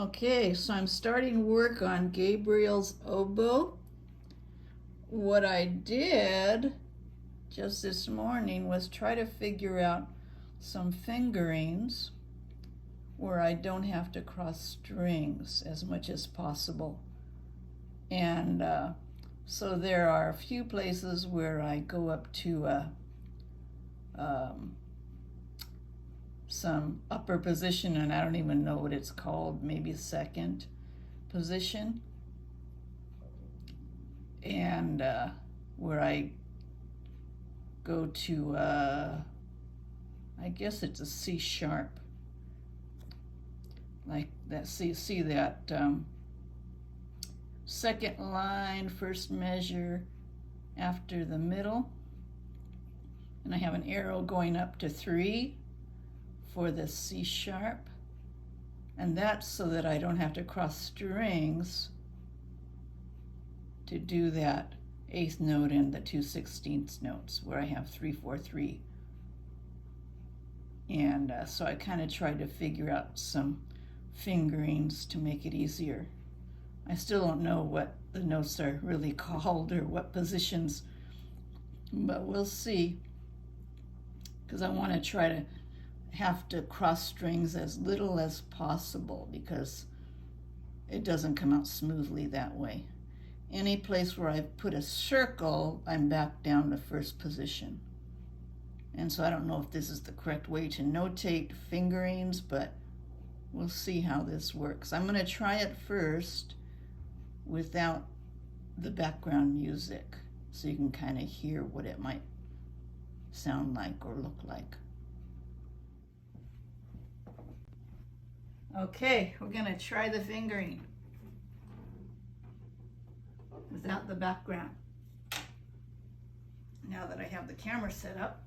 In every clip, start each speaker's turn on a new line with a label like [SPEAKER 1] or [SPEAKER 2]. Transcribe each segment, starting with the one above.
[SPEAKER 1] Okay, so I'm starting work on Gabriel's oboe. What I did just this morning was try to figure out some fingerings where I don't have to cross strings as much as possible. And so there are a few places where I go up to some upper position, and I don't even know what it's called, maybe second position, and where I go to I guess it's a C sharp, like that. See that second line, first measure after the middle, and I have an arrow going up to 3 for the C sharp, and that's so that I don't have to cross strings to do that 8th note and the 2/16 notes where I have 3 4 3. And so I kind of tried to figure out some fingerings to make it easier. I still don't know what the notes are really called or what positions, but we'll see, because I want to try to have to cross strings as little as possible because it doesn't come out smoothly that way. Any place where I put a circle, I'm back down to first position. And so I don't know if this is the correct way to notate fingerings, but we'll see how this works. I'm going to try it first without the background music so you can kind of hear what it might sound like or look like. Okay, we're going to try the fingering without the background. Now that I have the camera set up.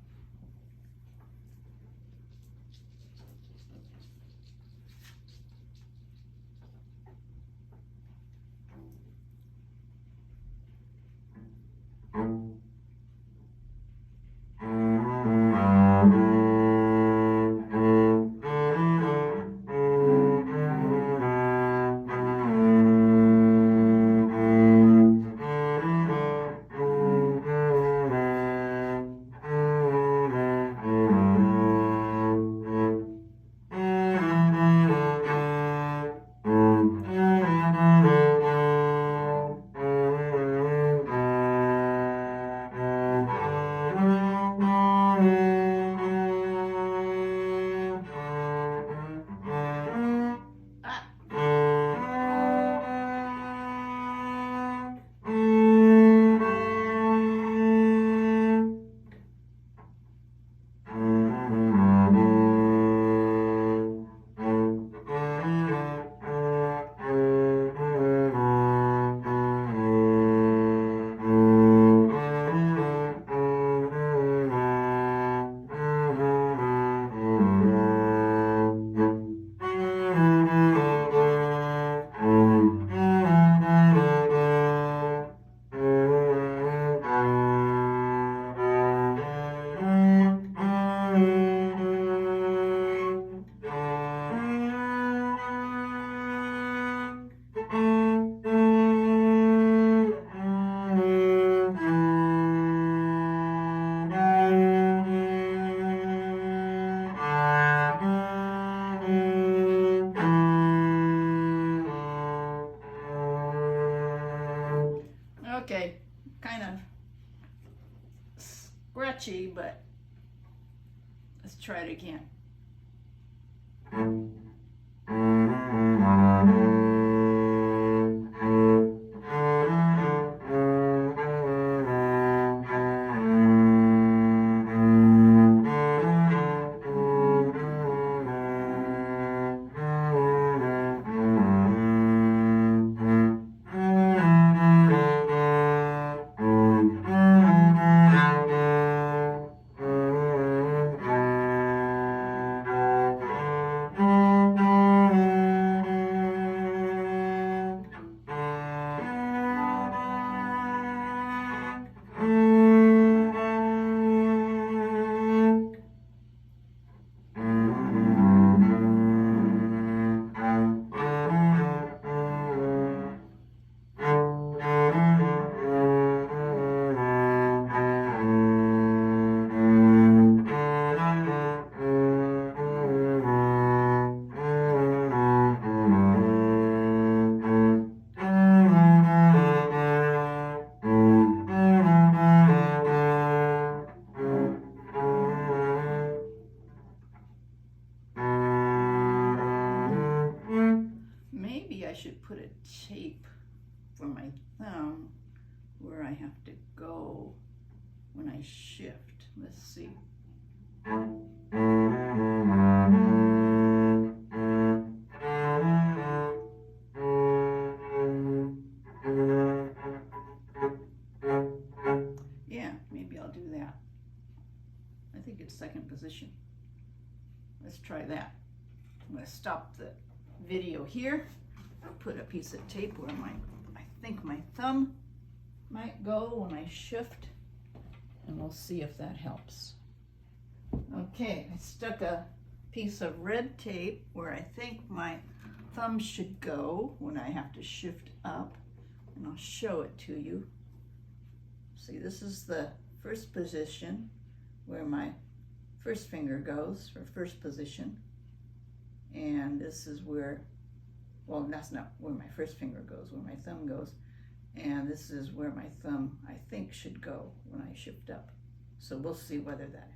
[SPEAKER 1] Okay, kind of scratchy, but let's try it again. should put a tape for my thumb where I have to go when I shift. Let's see. Yeah, maybe I'll do that. I think it's second position. Let's try that. I'm going to stop the video here. Put a piece of tape where I think my thumb might go when I shift, and we'll see if that helps. Okay, I stuck a piece of red tape where I think my thumb should go when I have to shift up, and I'll show it to you. See, this is the first position where my first finger goes for first position, and this is where, well, that's not where my first finger goes, where my thumb goes, and this is where my thumb, I think, should go when I shift up. So we'll see whether that helps.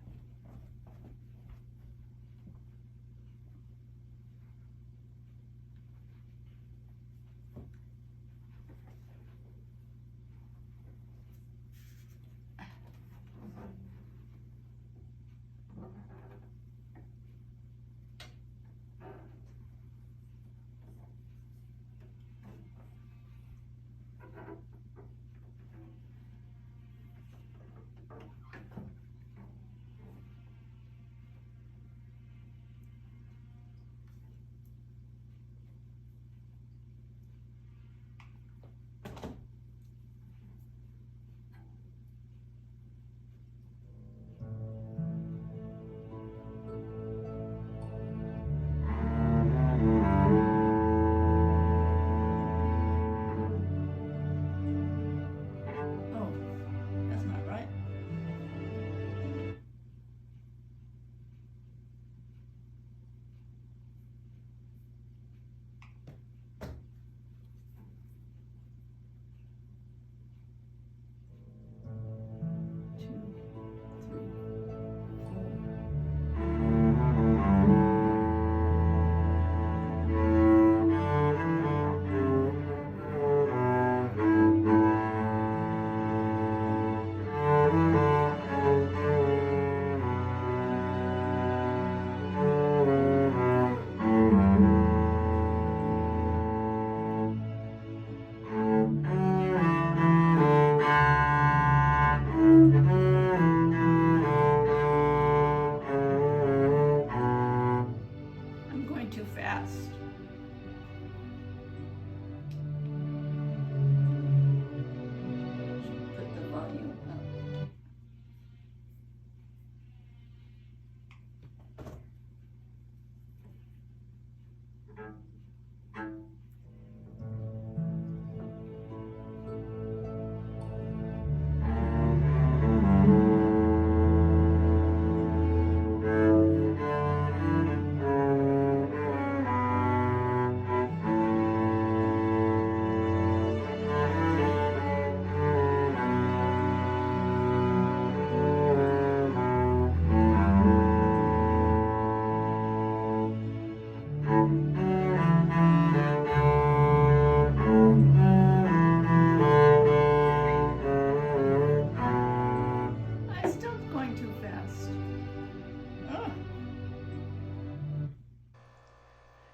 [SPEAKER 1] Too fast. Should put the volume up.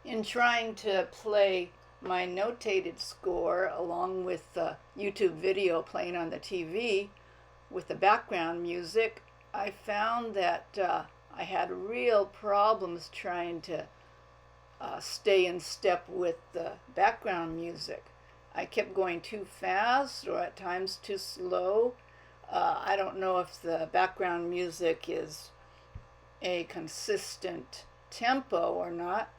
[SPEAKER 1] In trying to play my notated score along with the YouTube video playing on the TV with the background music, I found that I had real problems trying to stay in step with the background music. I kept going too fast or at times too slow. I don't know if the background music is a consistent tempo or not.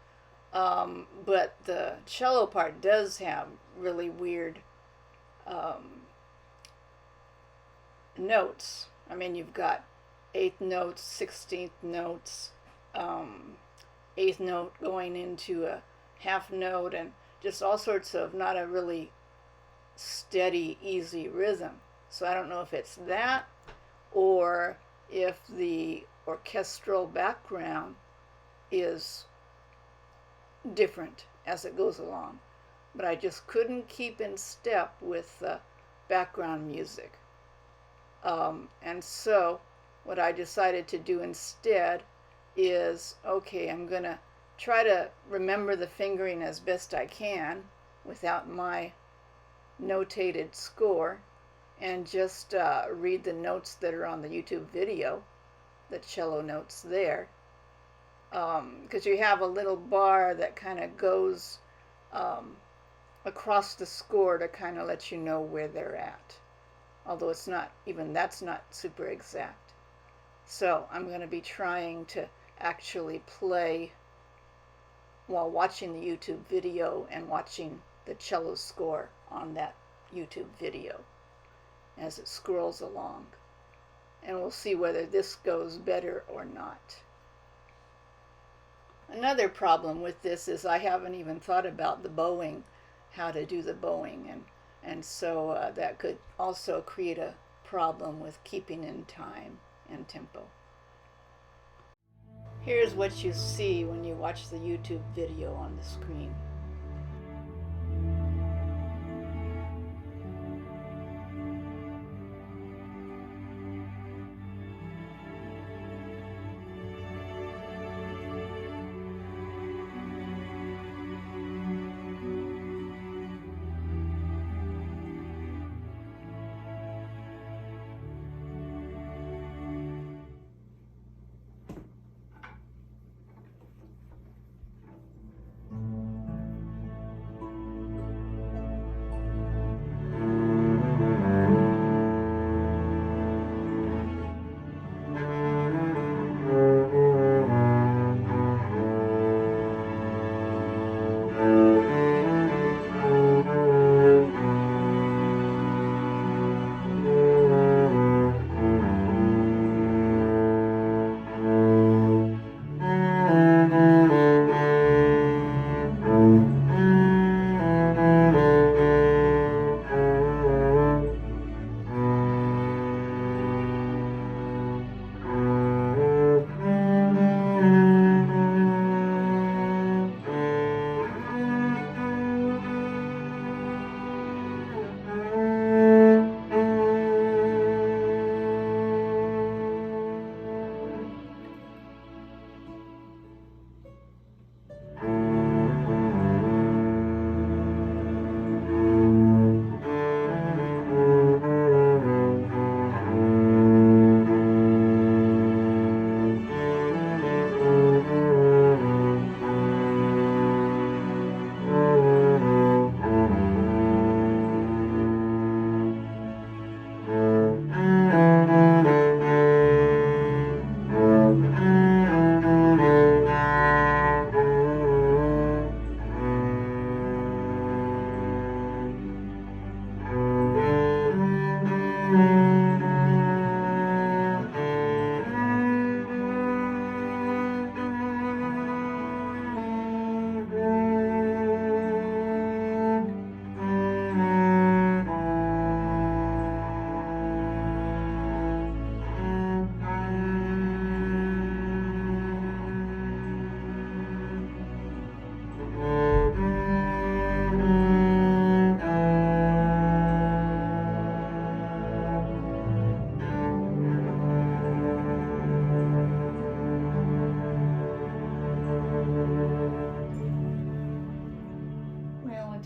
[SPEAKER 1] But the cello part does have really weird notes. I mean, you've got 8th notes, 16th notes, 8th note going into a half note, and just all sorts of not a really steady, easy rhythm. So I don't know if it's that or if the orchestral background is different as it goes along. but I just couldn't keep in step with the background music. And so what I decided to do instead is, okay, I'm going to try to remember the fingering as best I can without my notated score, and just read the notes that are on the YouTube video, the cello notes there. Because you have a little bar that kind of goes across the score to kind of let you know where they're at. Although it's not, even that's not super exact. So I'm going to be trying to actually play while watching the YouTube video and watching the cello score on that YouTube video as it scrolls along. And we'll see whether this goes better or not. Another problem with this is I haven't even thought about the bowing, how to do the bowing, and so that could also create a problem with keeping in time and tempo. Here's what you see when you watch the YouTube video on the screen.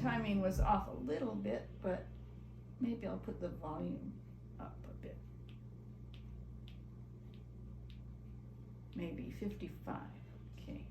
[SPEAKER 1] Timing was off a little bit, but maybe I'll put the volume up a bit. Maybe 55. Okay.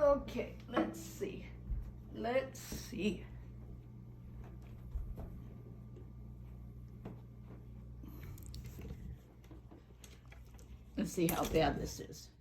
[SPEAKER 1] Okay, let's see. Let's see. Let's see how bad this is.